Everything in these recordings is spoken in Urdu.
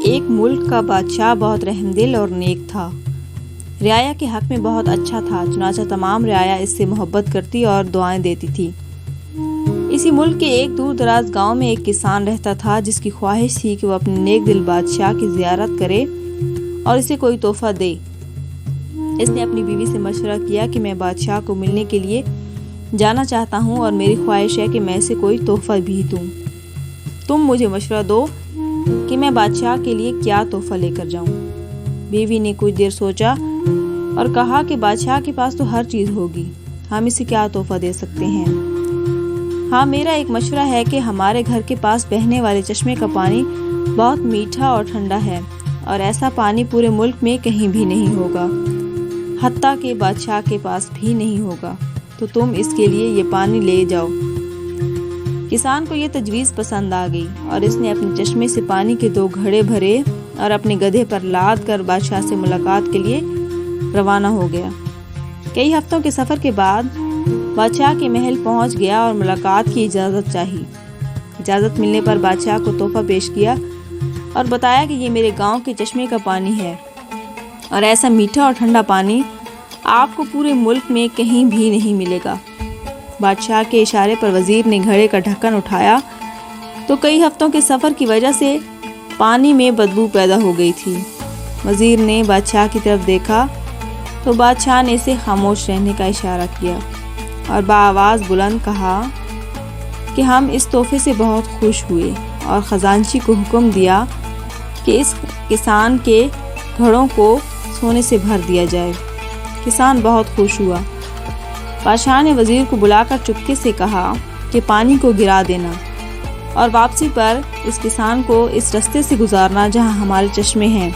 ایک ملک کا بادشاہ بہت رحم دل اور نیک تھا۔ رعایا کے حق میں بہت اچھا تھا، چنانچہ تمام رعایا اس سے محبت کرتی اور دعائیں دیتی تھی۔ اسی ملک کے ایک دور دراز گاؤں میں ایک کسان رہتا تھا جس کی خواہش تھی کہ وہ اپنے نیک دل بادشاہ کی زیارت کرے اور اسے کوئی تحفہ دے۔ اس نے اپنی بیوی سے مشورہ کیا کہ میں بادشاہ کو ملنے کے لیے جانا چاہتا ہوں اور میری خواہش ہے کہ میں اسے کوئی تحفہ بھی دوں۔ تم مجھے مشورہ دو کہ میں بادشاہ کے لیے کیا تحفہ لے کر جاؤں۔ بیوی نے کچھ دیر سوچا اور کہا کہ بادشاہ کے پاس تو ہر چیز ہوگی، ہم اسے کیا تحفہ دے سکتے ہیں۔ ہاں، میرا ایک مشورہ ہے کہ ہمارے گھر کے پاس بہنے والے چشمے کا پانی بہت میٹھا اور ٹھنڈا ہے اور ایسا پانی پورے ملک میں کہیں بھی نہیں ہوگا، حتیٰ کہ بادشاہ کے پاس بھی نہیں ہوگا، تو تم اس کے لیے یہ پانی لے جاؤ۔ کسان کو یہ تجویز پسند آ گئی اور اس نے اپنے چشمے سے پانی کے 2 گھڑے بھرے اور اپنے گدھے پر لاد کر بادشاہ سے ملاقات کے لیے روانہ ہو گیا۔ کئی ہفتوں کے سفر کے بعد بادشاہ کے محل پہنچ گیا اور ملاقات کی اجازت چاہی۔ اجازت ملنے پر بادشاہ کو تحفہ پیش کیا اور بتایا کہ یہ میرے گاؤں کے چشمے کا پانی ہے اور ایسا میٹھا اور ٹھنڈا پانی آپ کو پورے ملک میں کہیں بھی نہیں ملے گا۔ بادشاہ کے اشارے پر وزیر نے گھڑے کا ڈھکن اٹھایا تو کئی ہفتوں کے سفر کی وجہ سے پانی میں بدبو پیدا ہو گئی تھی۔ وزیر نے بادشاہ کی طرف دیکھا تو بادشاہ نے اسے خاموش رہنے کا اشارہ کیا اور بآواز بلند کہا کہ ہم اس تحفے سے بہت خوش ہوئے اور خزانچی کو حکم دیا کہ اس کسان کے گھڑوں کو سونے سے بھر دیا جائے۔ کسان بہت خوش ہوا۔ بادشاہ نے وزیر کو بلا کر چپکے سے کہا کہ پانی کو گرا دینا اور واپسی پر اس کسان کو اس رستے سے گزارنا جہاں ہمارے چشمے ہیں،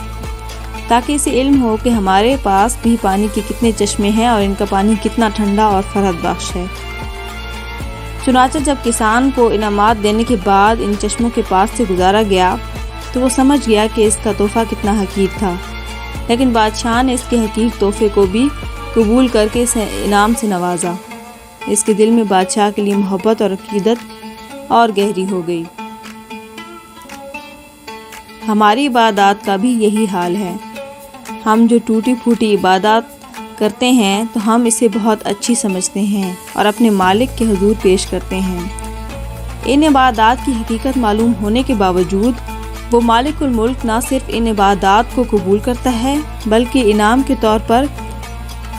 تاکہ اسے علم ہو کہ ہمارے پاس بھی پانی کے کتنے چشمے ہیں اور ان کا پانی کتنا ٹھنڈا اور فرحت بخش ہے۔ چنانچہ جب کسان کو انعامات دینے کے بعد ان چشموں کے پاس سے گزارا گیا تو وہ سمجھ گیا کہ اس کا تحفہ کتنا حقیر تھا، لیکن بادشاہ نے اس کے حقیر تحفے کو بھی قبول کر کے اسے انعام سے نوازا۔ اس کے دل میں بادشاہ کے لیے محبت اور عقیدت اور گہری ہو گئی۔ ہماری عبادات کا بھی یہی حال ہے۔ ہم جو ٹوٹی پھوٹی عبادات کرتے ہیں تو ہم اسے بہت اچھی سمجھتے ہیں اور اپنے مالک کے حضور پیش کرتے ہیں۔ ان عبادات کی حقیقت معلوم ہونے کے باوجود وہ مالک الملک نہ صرف ان عبادات کو قبول کرتا ہے بلکہ انعام کے طور پر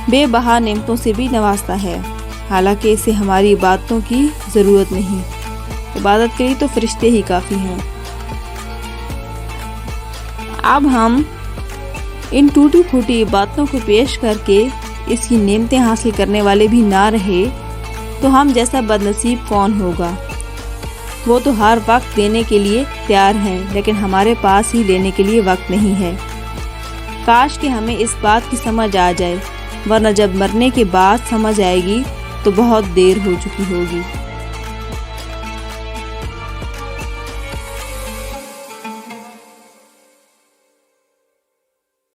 بے بہا نعمتوں سے بھی نوازتا ہے، حالانکہ اسے ہماری عبادتوں کی ضرورت نہیں۔ عبادت کے لیے تو فرشتے ہی کافی ہیں۔ اب ہم ان ٹوٹی پھوٹی عبادتوں کو پیش کر کے اس کی نعمتیں حاصل کرنے والے بھی نہ رہے تو ہم جیسا بدنصیب کون ہوگا۔ وہ تو ہر وقت دینے کے لیے تیار ہیں، لیکن ہمارے پاس ہی لینے کے لیے وقت نہیں ہے۔ کاش کہ ہمیں اس بات کی سمجھ آ جائے، ورنہ جب مرنے کے بعد سمجھ آئے گی تو بہت دیر ہو چکی ہوگی۔